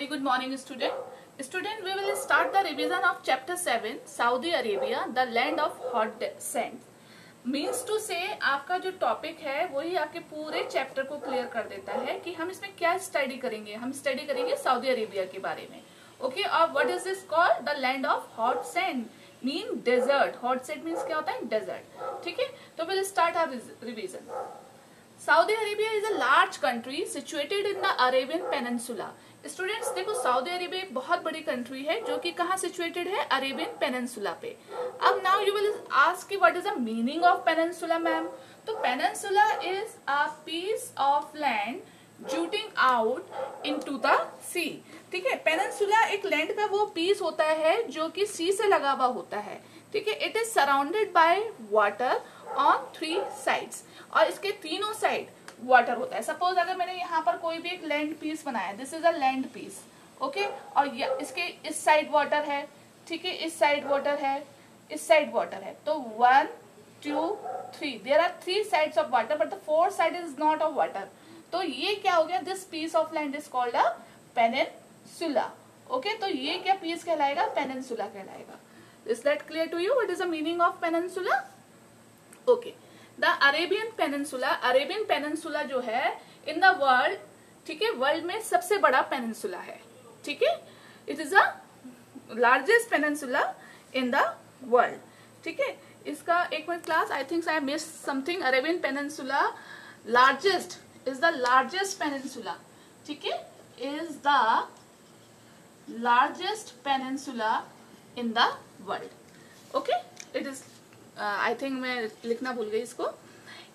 Good morning, student. Student, we will start the revision of chapter 7, Saudi Arabia, the land of hot sand. Means to say आपका जो topic है वही आपके पूरे chapter को clear कर देता है कि हम इसमें क्या स्टडी करेंगे. हम स्टडी करेंगे सऊदी अरेबिया के बारे में. ओके, और what is this called? The land of hot sand mean desert. Hot sand means क्या होता है? डेजर्ट. ठीक है, तो will start our revision. Saudi Arabia is a large country situated in the Arabian peninsula. Students देखो, Saudi Arabia एक बहुत बड़ी कंट्री है जो कि कहाँ सिचुएटेड है? अरेबियन पेनिनसुला पे. अब नाउ यू विल आस्क कि what is the meaning of peninsula ma'am. तो peninsula is a piece of land jutting out into the sea. ठीक है, पेनिनसुला एक लैंड का वो पीस होता है जो कि सी से लगा हुआ होता है. ठीक है, it is surrounded by water on 3 sides. और इसके तीनों साइड वाटर होता है. सपोज अगर मैंने यहाँ पर कोई भी एक लैंड पीस बनाया, this is a land piece. Okay, और इसके इस साइड वाटर है. ठीक है, इस साइड वाटर है, इस साइड वाटर है. तो 1 2 3 there are 3 sides of water but the 4th side is not of water. तो ये क्या हो गया? This piece of land is called a peninsula. Okay, तो ये क्या पीस कहलाएगा? पेनिनसुला कहलाएगा. Is that clear to you? What is the meaning of peninsula? Okay, the Arabian peninsula. Arabian peninsula जो है इन द वर्ल्ड, ठीक है, वर्ल्ड में सबसे बड़ा पेनिनसुला है. ठीक है, it is the largest peninsula in the world. ठीक है, इसका एक minute class, I think I miss something. Arabian peninsula largest is the largest peninsula. ठीक है, is the largest peninsula in the world. Okay, it is I think मैं लिखना भूल गई इसको.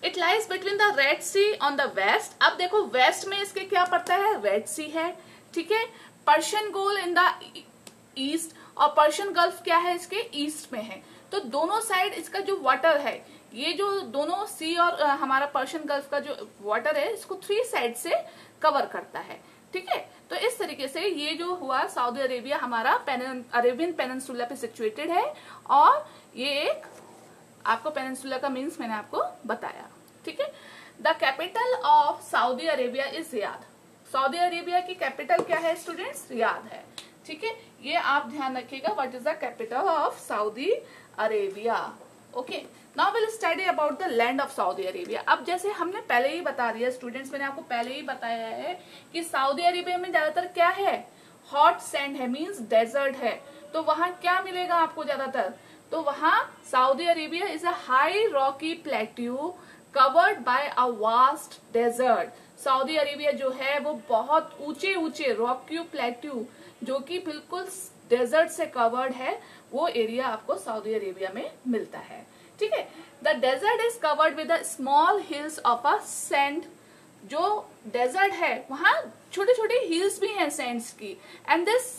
It lies between the Red Sea on the west. अब देखो, waste में इसके क्या पड़ता है? रेड सी है. ठीक है, Persian goal in the east, और पर्शियन गल्फ क्या है? इसके ईस्ट में है. तो दोनों साइड इसका जो वाटर है, ये जो दोनों सी और हमारा पर्शियन गल्फ का जो वाटर है, इसको 3 साइड से कवर करता है. ठीक है, तो इस तरीके से ये जो हुआ, सऊदी अरेबिया हमारा अरेबियन पेनिनसुला पे सिचुएटेड है. और ये एक आपको पेनिनसुला का मीन्स मैंने आपको बताया. ठीक है, the capital of Saudi Arabia is Riyadh. Saudi Arabia की कैपिटल क्या है स्टूडेंट्स? रियाद है. ठीक है, ये आप ध्यान रखिएगा. What is the capital of Saudi Arabia? Okay, now will study about the land of Saudi Arabia. अब जैसे हमने पहले ही बता दिया स्टूडेंट्स, मैंने आपको पहले ही बताया है कि सऊदी अरेबिया में ज्यादातर क्या है? हॉट सैंड है, मीन्स डेजर्ट है. तो वहां क्या मिलेगा आपको ज्यादातर? तो वहां Saudi Arabia is a high rocky plateau covered by a vast desert. Saudi Arabia जो है वो बहुत ऊंचे ऊंचे रॉकी प्लेट्यू जो कि बिल्कुल डेजर्ट से कवर्ड है, वो एरिया आपको सऊदी अरेबिया में मिलता है. ठीक है, the desert is covered with small hills of a sand. जो डेजर्ट है वहां छोटे छोटे हिल्स भी हैं सैंड्स की, and this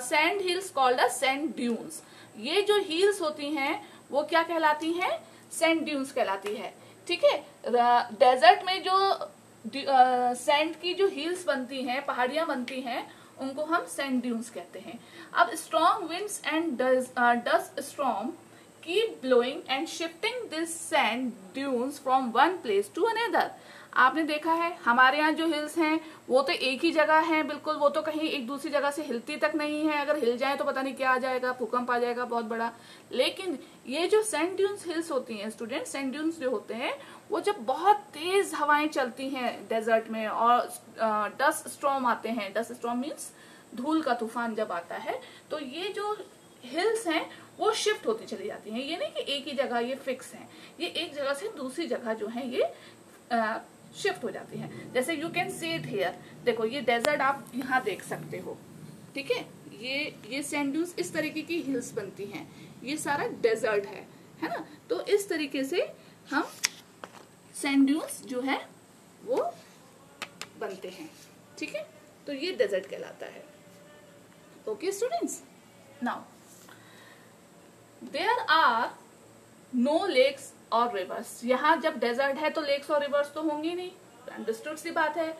sand hills called a sand dunes. ये जो हिल्स होती हैं वो क्या कहलाती हैं? सैंड ड्यून्स कहलाती है. ठीक है, डेजर्ट में जो सैंड की जो हिल्स बनती हैं, पहाड़ियां बनती हैं, उनको हम सैंड ड्यून्स कहते हैं. अब strong winds and dust storm keep blowing and shifting this sand dunes from one place to another. आपने देखा है हमारे यहाँ जो हिल्स हैं वो तो एक ही जगह हैं बिल्कुल, वो तो कहीं एक दूसरी जगह से हिलती तक नहीं है. अगर हिल जाए तो पता नहीं क्या आ जाएगा, भूकंप आ जाएगा बहुत बड़ा. लेकिन ये जो सैंड ड्यून्स हिल्स होती हैं स्टूडेंट, सैंड ड्यून्स जो होते हैं वो जब बहुत तेज हवाएं चलती हैं डेजर्ट में और डस्ट स्टॉर्म आते हैं, डस्ट स्टॉर्म मीन्स धूल का तूफान जब आता है, तो ये जो हिल्स हैं वो शिफ्ट होती चली जाती हैं. ये नहीं कि एक ही जगह ये फिक्स है, ये एक जगह से दूसरी जगह जो है ये शिफ्ट हो जाती है. जैसे you can see it here. देखो, ये डेजर्ट आप यहाँ देख सकते हो. ठीक है, ये सैंड ड्यून्स इस तरीके की हिल्स बनती हैं. ये सारा डेजर्ट है ना. तो इस तरीके से हम सैंड ड्यून्स जो है वो बनते हैं. ठीक है, तो ये डेजर्ट कहलाता है. Okay students, now there are no lakes और रिवर्स. यहाँ जब डेजर्ट है तो लेक्स और रिवर्स तो होंगी नहीं, अंडरस्टूड सी बात है.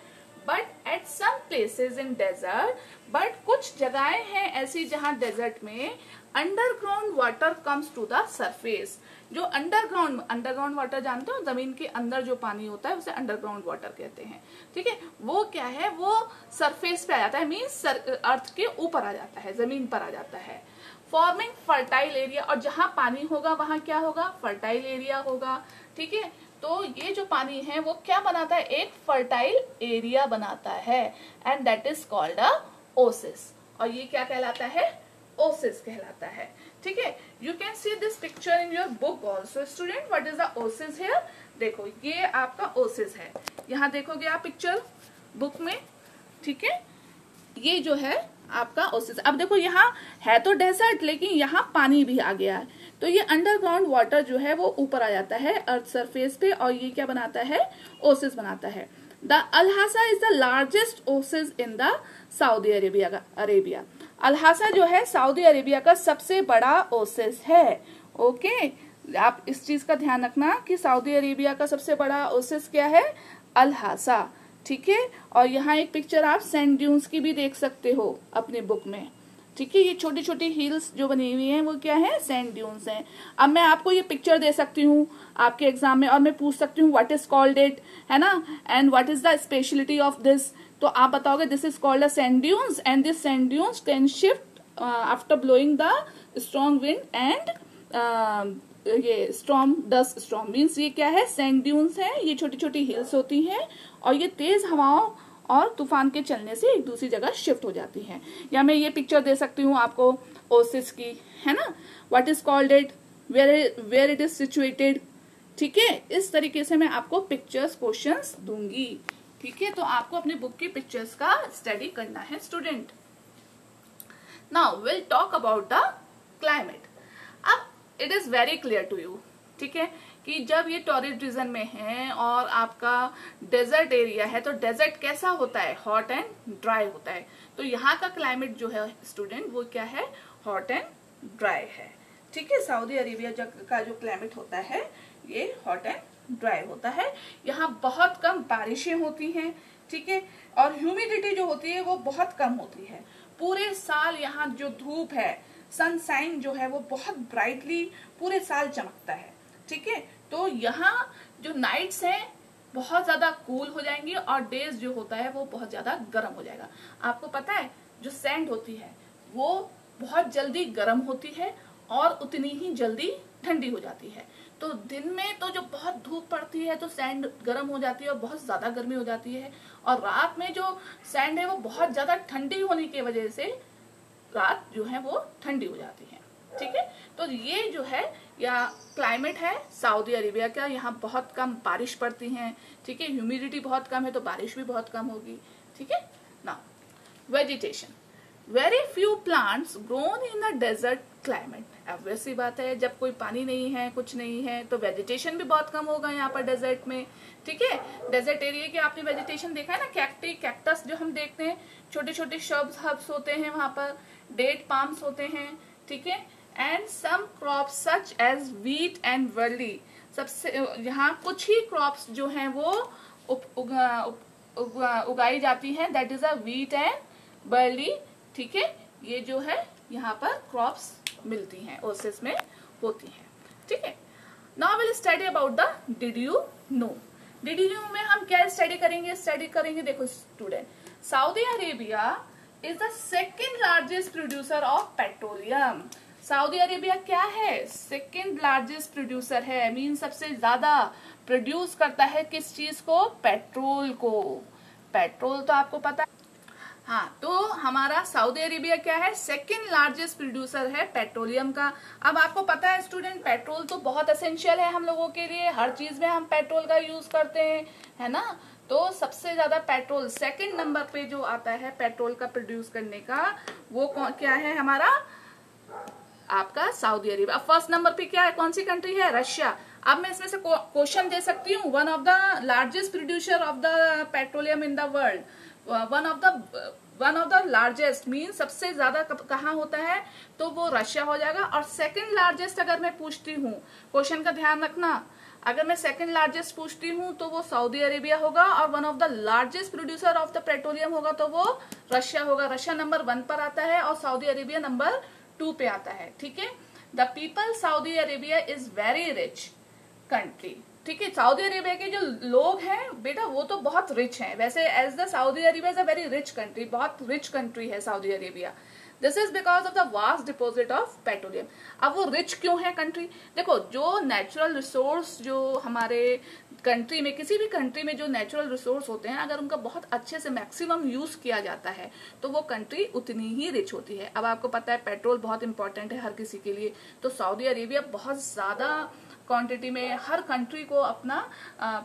But at some places in desert, but कुछ जगहें हैं ऐसी जहां डेजर्ट में underground water comes to the surface. जो अंडरग्राउंड वाटर जानते हो, जमीन के अंदर जो पानी होता है उसे अंडरग्राउंड वाटर कहते हैं। ठीक है, वो क्या है, वो सरफेस पे आ जाता है, मीन्स अर्थ के ऊपर आ जाता है, जमीन पर आ जाता है, फॉर्मिंग फर्टाइल एरिया। और जहां पानी होगा वहां क्या होगा, फर्टाइल एरिया होगा। ठीक है, तो ये जो पानी है वो क्या बनाता है, एक फर्टाइल एरिया बनाता है, and that is called a Oasis. और ये क्या कहलाता है, ओसिस कहलाता है। ठीक है, you can see this picture in your book also student, what is the Oasis here. देखो ये आपका ओसिस है, यहाँ देखोगे आप पिक्चर बुक में। ठीक है, ये जो है आपका ओसिस। अब देखो यहाँ है तो डेजर्ट, लेकिन यहाँ पानी भी आ गया है, तो ये अंडरग्राउंड वाटर जो है वो ऊपर आ जाता है अर्थ सरफेस पे, और ये क्या बनाता है, ओसिस बनाता है। The Al Hasa is the largest oasis in the Saudi Arabia. Al Hasa जो है सऊदी अरेबिया का सबसे बड़ा ओसिस है। ओके, आप इस चीज का ध्यान रखना कि सऊदी अरेबिया का सबसे बड़ा ओसिस क्या है, अल्हासा। ठीक है, और यहाँ एक पिक्चर आप सैंड ड्यून्स की भी देख सकते हो अपने बुक में। ठीक है, ये छोटी छोटी हिल्स जो बनी हुई हैं वो क्या है, सैंड ड्यून्स हैं। अब मैं आपको ये पिक्चर दे सकती हूँ आपके एग्जाम में, और मैं पूछ सकती हूँ व्हाट इज कॉल्ड इट, है ना, and what is the speciality of this. तो आप बताओगे this is called a sand dunes, and this sand dunes can shift after blowing the strong wind, and ये स्टॉर्म, डस्ट स्टॉर्म मीन्स ये क्या है, sand dunes है, ये छोटी छोटी हिल्स होती हैं, और ये तेज हवाओं और तूफान के चलने से एक दूसरी जगह शिफ्ट हो जाती हैं। या मैं ये पिक्चर दे सकती हूँ आपको ओसिस की, है ना, what is called it, where it is situated. ठीक है, इस तरीके से मैं आपको पिक्चर्स क्वेश्चंस दूंगी। ठीक है, तो आपको अपने बुक की पिक्चर्स का स्टडी करना है student. Now will talk about the climate. अब it is very clear to you, ठीक है, कि जब ये टॉरिड रीजन में है और आपका डेजर्ट एरिया है, तो डेजर्ट कैसा होता है, हॉट एंड ड्राई होता है। तो यहाँ का क्लाइमेट जो है स्टूडेंट वो क्या है, हॉट एंड ड्राई है। ठीक है, सऊदी अरेबिया का जो क्लाइमेट होता है ये हॉट एंड ड्राई होता है। यहाँ बहुत कम बारिशें होती हैं। ठीक है, और ह्यूमिडिटी जो होती है वो बहुत कम होती है। पूरे साल यहाँ जो धूप है, सनशाइन जो है वो बहुत ब्राइटली पूरे साल चमकता है। ठीक है, तो यहाँ जो नाइट्स हैं बहुत ज्यादा कूल हो जाएंगी, और डेज जो होता है वो बहुत ज्यादा गर्म हो जाएगा। आपको पता है जो सैंड होती है वो बहुत जल्दी गर्म होती है और उतनी ही जल्दी ठंडी हो जाती है। तो दिन में तो जो बहुत धूप पड़ती है तो सैंड गर्म हो जाती है और बहुत ज्यादा गर्मी हो जाती है, और रात में जो सैंड है वो बहुत ज्यादा ठंडी होने की वजह से रात जो है वो ठंडी हो जाती है। ठीक है, तो ये जो है या क्लाइमेट है सऊदी अरेबिया का, यहाँ बहुत कम बारिश पड़ती है। ठीक है, ह्यूमिडिटी बहुत कम है तो बारिश भी बहुत कम होगी। ठीक है, now vegetation, very few plants grown in a desert climate. अब वैसी बात है, जब कोई पानी नहीं है, कुछ नहीं है, तो वेजिटेशन भी बहुत कम होगा यहाँ पर डेजर्ट में। ठीक है, डेजर्ट एरिया के आपने वेजिटेशन देखा है ना, कैक्टी, कैक्टस जो हम देखते हैं, छोटे छोटे शब्स हब्स होते हैं वहां पर, डेट पाम्स होते हैं। ठीक है, and some crops such as wheat and barley. सबसे यहाँ कुछ ही क्रॉप्स जो हैं वो उगाई जाती हैं, that is a wheat and barley. ठीक है, ये जो है यहाँ पर क्रॉप्स मिलती हैं, ओसिस में होती हैं। ठीक है, now will study about the did you no. Did you no में हम क्या स्टडी करेंगे, देखो student, Saudi Arabia is the second largest producer of petroleum. Saudi Arabia क्या है, सेकेंड लार्जेस्ट प्रोड्यूसर है, मीन सबसे ज्यादा प्रोड्यूस करता है किस चीज को, पेट्रोल को। पेट्रोल तो आपको पता है, हाँ, तो हमारा सऊदी अरेबिया क्या है, सेकेंड लार्जेस्ट प्रोड्यूसर है पेट्रोलियम का। अब आपको पता है स्टूडेंट, पेट्रोल तो बहुत एसेंशियल है हम लोगों के लिए, हर चीज में हम पेट्रोल का यूज करते हैं, है ना। तो सबसे ज्यादा पेट्रोल सेकंड नंबर पे जो आता है पेट्रोल का प्रोड्यूस करने का, वो क्या है हमारा, आपका सऊदी अरेबिया। फर्स्ट नंबर पे क्या है, कौन सी कंट्री है, रशिया। अब मैं इसमें से क्वेश्चन दे सकती हूँ, one of the largest producer of the petroleum in the world, one of the largest mean सबसे ज्यादा कहाँ होता है, तो वो रशिया हो जाएगा। और सेकंड लार्जेस्ट अगर मैं पूछती हूँ, क्वेश्चन का ध्यान रखना, अगर मैं सेकंड लार्जेस्ट पूछती हूँ तो वो सऊदी अरेबिया होगा, और one of the largest producer of the petroleum होगा तो वो रशिया होगा। रशिया नंबर 1 पर आता है और सऊदी अरेबिया नंबर 2 पे आता है। ठीक है, the people Saudi Arabia is very rich country. ठीक है, सऊदी अरेबिया के जो लोग हैं बेटा वो तो बहुत रिच हैं। वैसे as the Saudi Arabia is a very rich country, बहुत रिच कंट्री है Saudi Arabia. This is because of the vast deposit of petroleum. अब वो रिच क्यों है कंट्री? देखो, जो नेचुरल रिसोर्स जो हमारे कंट्री में, किसी भी कंट्री में जो नेचुरल रिसोर्स होते हैं, अगर उनका बहुत अच्छे से मैक्सिमम यूज किया जाता है तो वो कंट्री उतनी ही रिच होती है। अब आपको पता है पेट्रोल बहुत इंपॉर्टेंट है हर किसी के लिए, तो सऊदी अरेबिया बहुत ज्यादा क्वांटिटी में हर कंट्री को अपना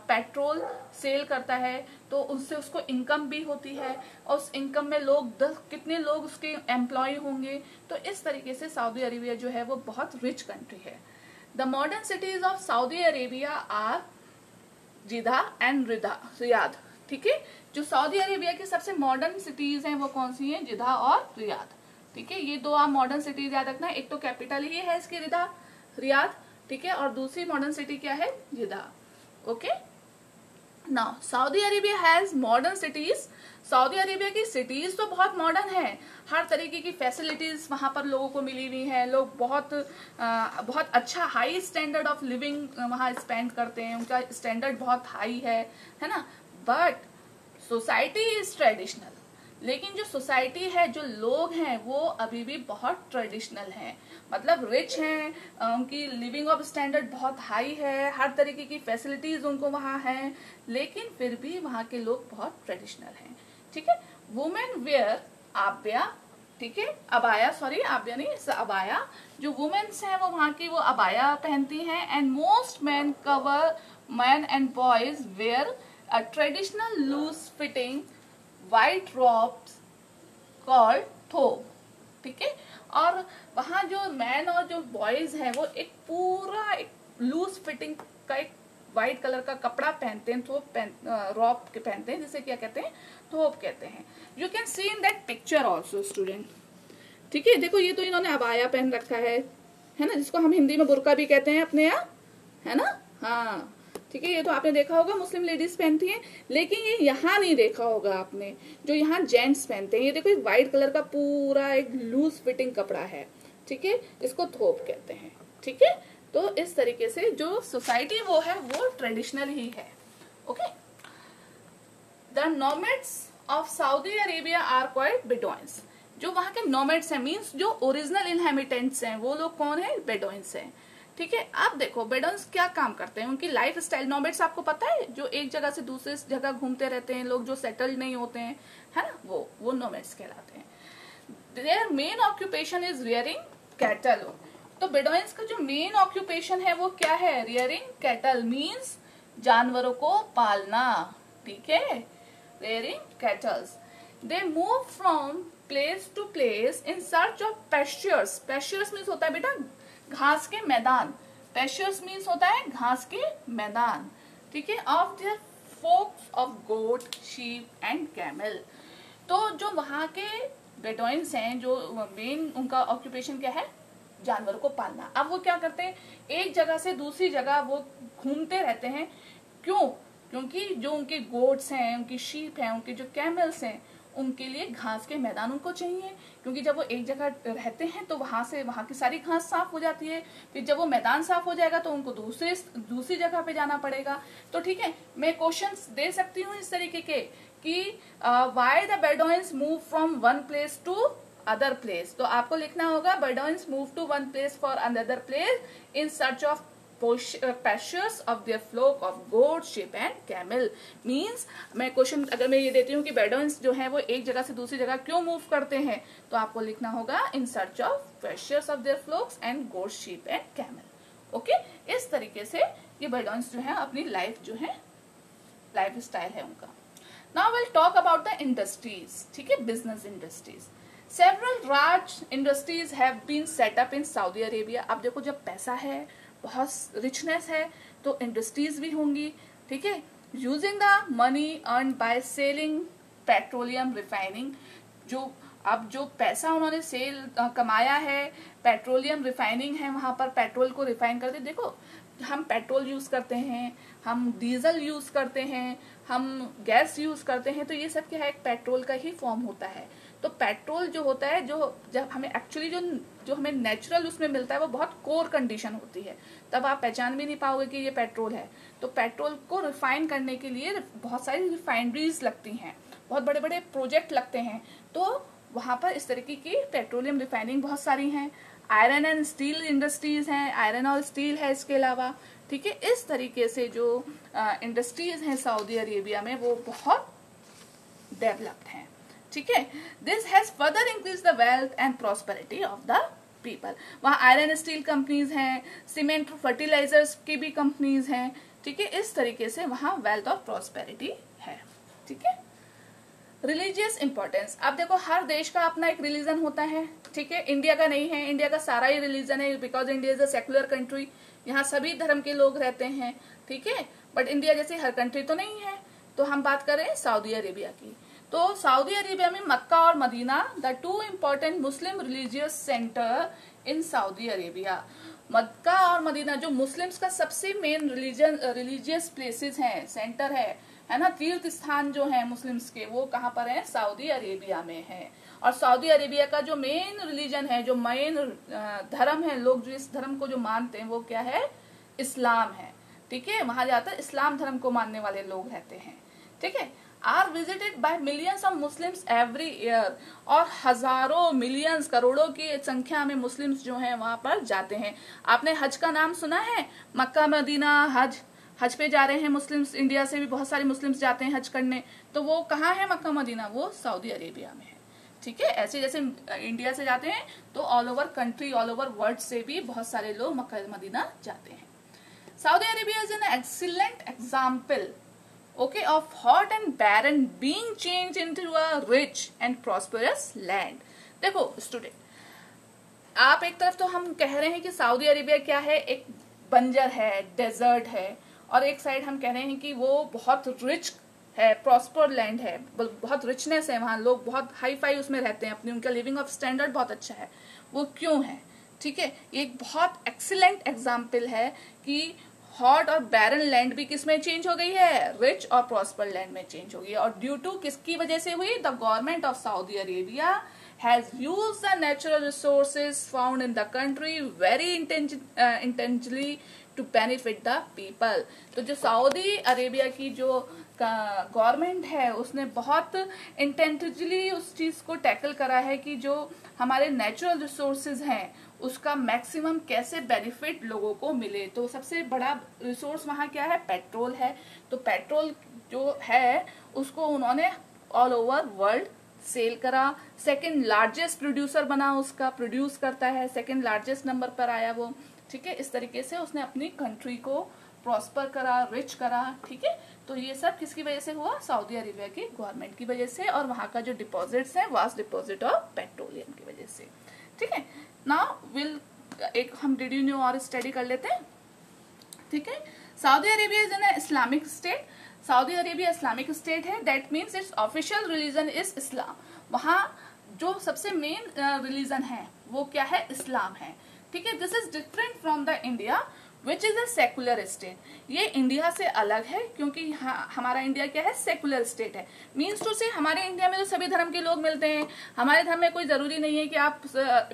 पेट्रोल सेल करता है, तो उससे उसको इनकम भी होती है, और उस इनकम में लोग कितने लोग उसके एम्प्लॉय होंगे। तो इस तरीके से सऊदी अरेबिया जो है वो बहुत रिच कंट्री है। The modern cities of Saudi Arabia are Jeddah and Riyadh. ठीक है, जो सऊदी अरेबिया की सबसे मॉडर्न सिटीज हैं वो कौन सी हैं? जिदा और रियाद। ठीक है, ये दो आप मॉडर्न सिटीज याद रखना। एक तो कैपिटल ही है इसकी रियाद, ठीक है, और दूसरी मॉडर्न सिटी क्या है? जिदा। Okay, now Saudi Arabia has modern cities. Saudi Arabia की सिटीज तो बहुत मॉडर्न है, हर तरीके की फैसिलिटीज वहां पर लोगों को मिली हुई है। लोग बहुत अच्छा हाई स्टैंडर्ड ऑफ लिविंग वहां स्पेंड करते हैं, उनका स्टैंडर्ड बहुत हाई है ना। But society is traditional. लेकिन जो सोसाइटी है, जो लोग हैं, वो अभी भी बहुत ट्रेडिशनल हैं, मतलब रिच हैं, उनकी लिविंग ऑफ स्टैंडर्ड बहुत हाई है, हर तरीके की फैसिलिटीज उनको वहां हैं, लेकिन फिर भी वहां के लोग बहुत ट्रेडिशनल हैं। ठीक है, वुमेन वेयर आब्या, ठीक है, अबाया, सॉरी आब्या नहीं, अबाया। जो वुमेन्स हैं वो वहां की वो अबाया पहनती हैं। And most man and boys wear a traditional loose fitting white robes called thobe. ठीक है, और वहां जो मैन और जो बॉयज हैं वो एक पूरा एक लूज फिटिंग का एक व्हाइट कलर का कपड़ा पहनते हैं, थोप रॉब के पहनते हैं, जिसे क्या कहते हैं? थोप कहते हैं। You can see in that picture also student. ठीक है, देखो ये तो इन्होंने अबाया पहन रखा है ना, जिसको हम हिंदी में बुर्का भी कहते हैं अपने यहाँ, है ना। हाँ ठीक है, ये तो आपने देखा होगा मुस्लिम लेडीज पहनती हैं, लेकिन ये यहाँ नहीं देखा होगा आपने, जो यहाँ जेंट्स पहनते हैं। ये देखो एक व्हाइट कलर का पूरा एक लूज फिटिंग कपड़ा है। ठीक है, इसको थोप कहते हैं। ठीक है, तो इस तरीके से जो सोसाइटी वो है वो ट्रेडिशनल ही है। Okay, the nomads of Saudi Arabia are called Bedouins. जो वहां के नोमैड्स हैं, मीन्स जो ओरिजिनल इनहेबिटेंट्स हैं, वो लोग कौन है? बेडोइन्स हैं। ठीक है, आप देखो बेडोइन्स क्या काम करते हैं, उनकी लाइफ स्टाइल। नोमैड्स आपको पता है, जो एक जगह से दूसरे जगह घूमते रहते हैं लोग, जो सेटल्ड नहीं होते हैं, है ना, वो नोमैड्स कहलाते हैं। Their main occupation is rearing cattle. तो बेडोइन्स का जो मेन ऑक्यूपेशन है वो क्या है? रियरिंग कैटल मीन्स जानवरों को पालना। ठीक है, rearing cattles. They move from place to place in search of pastures. Pastures means होता है बेटा घास के मैदान। पैस्चर्स मीन्स होता है घास के मैदान। ठीक है, of their flocks of goat, sheep and camel. तो जो वहां के बेडोइन्स हैं, जो मेन उनका ऑक्यूपेशन क्या है? जानवरों को पालना। अब वो क्या करते हैं? एक जगह से दूसरी जगह वो घूमते रहते हैं। क्यों? क्योंकि जो उनके गोट्स हैं, उनकी शीप हैं, उनके जो कैमल्स हैं, उनके लिए घास के मैदान उनको चाहिए। क्योंकि जब वो एक जगह रहते हैं तो वहां की सारी घास साफ हो जाती है, फिर जब वो मैदान साफ हो जाएगा तो उनको दूसरी जगह पे जाना पड़ेगा। तो ठीक है, मैं क्वेश्चंस दे सकती हूँ इस तरीके के कि why the Bedouins move from one place to other place. तो आपको लिखना होगा Bedouins move to one place for another place in search of pastures of their flock of goat, sheep and camel। Means मैं question अगर मैं ये देती हूँ कि बेडोइन्स जो है वो एक जगह से दूसरी जगह क्यों मूव करते हैं, तो आपको लिखना होगा इन search of pastures of their flocks and goat, sheep and camel। Okay, इस तरीके से ये बेडोइन्स जो है अपनी लाइफ जो है लाइफ स्टाइल है उनका। Now will talk about the industries. ठीक है, business industries. Several large industries have been set up in Saudi Arabia. अब देखो जब पैसा है, बहुत रिचनेस है, तो इंडस्ट्रीज भी होंगी। ठीक है, using the money earn by selling petroleum refining. जो पैसा उन्होंने कमाया है, पेट्रोलियम रिफाइनिंग है, वहां पर पेट्रोल को रिफाइन करते। देखो हम पेट्रोल यूज करते हैं, हम डीजल यूज करते हैं, हम गैस यूज करते हैं, तो ये सब क्या है, एक पेट्रोल का ही फॉर्म होता है। तो पेट्रोल जो होता है, जो जब हमें एक्चुअली जो हमें नेचुरल उसमें मिलता है, वो बहुत कोर कंडीशन होती है, तब आप पहचान भी नहीं पाओगे कि ये पेट्रोल है। तो पेट्रोल को रिफाइन करने के लिए बहुत सारी रिफाइनरीज लगती हैं, बहुत बड़े बड़े प्रोजेक्ट लगते हैं, तो वहां पर इस तरीके की पेट्रोलियम रिफाइनिंग बहुत सारी हैं। आयरन एंड स्टील इंडस्ट्रीज हैं, आयरन और स्टील है इसके अलावा, ठीक है। इस तरीके से जो इंडस्ट्रीज हैं सऊदी अरेबिया में, वो बहुत डेवलप्ड हैं, ठीक है। This has further increase the wealth and prosperity of the people. वहाँ आयरन स्टील कंपनीज हैं, सीमेंट फर्टिलाइजर्स की भी कंपनीज हैं, ठीक है। इस तरीके से वहाँ वेल्थ और प्रॉस्पेरिटी है, ठीक है। रिलीजियस इंपॉर्टेंस, अब देखो हर देश का अपना एक रिलीजन होता है, ठीक है। इंडिया का नहीं है, इंडिया का सारा ही रिलीजन है, because India is a secular country, यहाँ सभी धर्म के लोग रहते हैं, ठीक है। बट इंडिया जैसी हर कंट्री तो नहीं है। तो हम बात करें सऊदी अरेबिया की, तो सऊदी अरेबिया में मक्का और Medina the two important Muslim religious center in Saudi Arabia. Mecca और मदीना जो मुस्लिम्स का सबसे मेन रिलीजियस प्लेसेस हैं, सेंटर है ना, तीर्थ स्थान जो है मुस्लिम्स के, वो कहाँ पर है, सऊदी अरेबिया में है। और सऊदी अरेबिया का जो मेन रिलीजन है, जो मेन धर्म है, लोग जो इस धर्म को जो मानते हैं, वो क्या है, इस्लाम है, ठीक है। वहां ज्यादातर इस्लाम धर्म को मानने वाले लोग रहते हैं, ठीक है। Are visited by millions of Muslims every year, और हजारों मिलियंस करोड़ों की संख्या में मुस्लिम्स जो हैं वहां पर जाते हैं। आपने हज का नाम सुना है, मक्का मदीना हज पे जा रहे हैं मुस्लिम्स, इंडिया से भी बहुत सारे मुस्लिम्स जाते हैं हज करने, तो वो कहाँ है मक्का मदीना, वो सऊदी अरेबिया में है, ठीक है। ऐसे जैसे इंडिया से जाते हैं, तो all over country, all over world से भी बहुत सारे लोग मक्का मदीना जाते हैं। Saudi Arabia is an excellent example, okay, of hot and barren being changed into a rich and prosperous land। देखो स्टूडेंट, आप एक तरफ तो हम कह रहे हैं कि सऊदी अरेबिया क्या है, एक बंजर है, डेजर्ट है, और एक साइड हम कह रहे हैं कि वो बहुत रिच है, प्रॉस्पर लैंड है, बहुत रिचनेस है, वहाँ लोग बहुत हाई फाई उसमें रहते हैं, अपनी उनका लिविंग ऑफ स्टैंडर्ड बहुत अच्छा है। वो क्यों है, ठीक है। ये एक बहुत एक्सीलेंट एग्जाम्पल है कि हॉट और बैरन लैंड भी किसमें चेंज हो गई है, रिच और प्रॉस्पर लैंड में चेंज हो गई है। और ड्यू टू किसकी वजह से हुई, the government of Saudi Arabia has used the natural resources found in the country very intentionally to benefit the people. तो जो सऊदी अरेबिया की जो गवर्नमेंट है, उसने बहुत इंटेंशनली उस चीज को टैकल करा है कि जो हमारे नेचुरल रिसोर्सेज हैं, उसका मैक्सिमम कैसे बेनिफिट लोगों को मिले। तो सबसे बड़ा रिसोर्स वहाँ क्या है, पेट्रोल है। तो पेट्रोल जो है उसको उन्होंने ऑल ओवर वर्ल्ड सेल करा, सेकंड लार्जेस्ट प्रोड्यूसर बना, उसका प्रोड्यूस करता है, सेकंड लार्जेस्ट नंबर पर आया वो, ठीक है। इस तरीके से उसने अपनी कंट्री को प्रॉस्पर करा, रिच करा, ठीक है। तो ये सब किसकी वजह से हुआ, सऊदी अरेबिया की गवर्नमेंट की वजह से, और वहाँ का जो डिपॉजिट्स हैं, वास्ट डिपॉजिट ऑफ पेट्रोलियम की वजह से, ठीक है। नाउ विल एक हम डिड यू नो और स्टडी कर लेते हैं, ठीक है। Saudi Arabia is an Islamic state. Saudi Arabia Islamic state है, that means it's official religion is Islam. वहाँ जो सबसे मेन रिलीजन है वो क्या है, इस्लाम है, ठीक है। This is different from the India which is a secular state. ये इंडिया से अलग है क्योंकि हमारा इंडिया क्या है, सेकुलर स्टेट है। मीन्स टू से हमारे इंडिया में तो सभी धर्म के लोग मिलते हैं, हमारे धर्म में कोई जरूरी नहीं है कि आप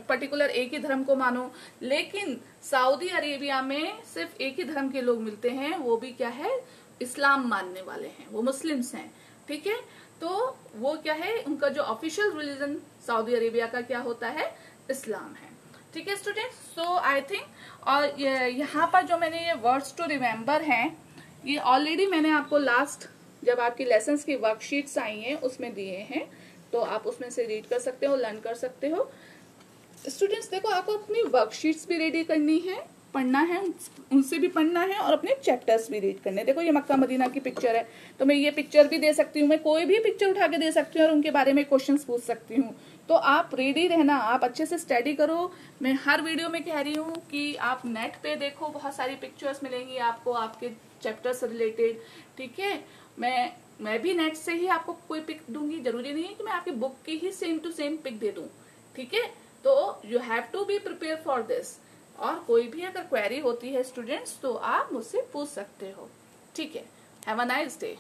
पर्टिकुलर एक ही धर्म को मानो, लेकिन सऊदी अरेबिया में सिर्फ एक ही धर्म के लोग मिलते हैं, वो भी क्या है, इस्लाम मानने वाले हैं, वो मुस्लिम्स हैं, ठीक है। तो वो क्या है, उनका जो ऑफिशियल रिलीजन सऊदी अरेबिया का क्या होता है, इस्लाम है, ठीक है स्टूडेंट्स। सो आई थिंक, और यहाँ पर जो मैंने ये वर्ड्स टू रिमेम्बर हैं, ये ऑलरेडी मैंने आपको लास्ट जब आपकी लेसन्स की वर्कशीट्स आई हैं उसमें दिए हैं, तो आप उसमें से रीड कर सकते हो, लर्न कर सकते हो। स्टूडेंट्स देखो, आपको अपनी वर्कशीट्स भी रेडी करनी है, पढ़ना है, उनसे भी पढ़ना है, और अपने चैप्टर्स भी रीड करने। देखो ये मक्का मदीना की पिक्चर है, तो मैं ये पिक्चर भी दे सकती हूँ, मैं कोई भी पिक्चर उठा के दे सकती हूँ और उनके बारे में क्वेश्चंस पूछ सकती हूँ। तो आप रेडी रहना, आप अच्छे से स्टडी करो। मैं हर वीडियो में कह रही हूँ कि आप नेट पे देखो, बहुत सारी पिक्चर्स मिलेंगी आपको आपके चैप्टर से रिलेटेड, ठीक है। मैं भी नेट से ही आपको कोई पिक दूंगी, जरूरी नहीं है कि मैं आपकी बुक की ही सेम टू सेम पिक दे दूं, ठीक है। तो you have to be prepare for this. और कोई भी अगर क्वेरी होती है स्टूडेंट्स तो आप मुझसे पूछ सकते हो। ठीक है, हैव अ नाइस डे।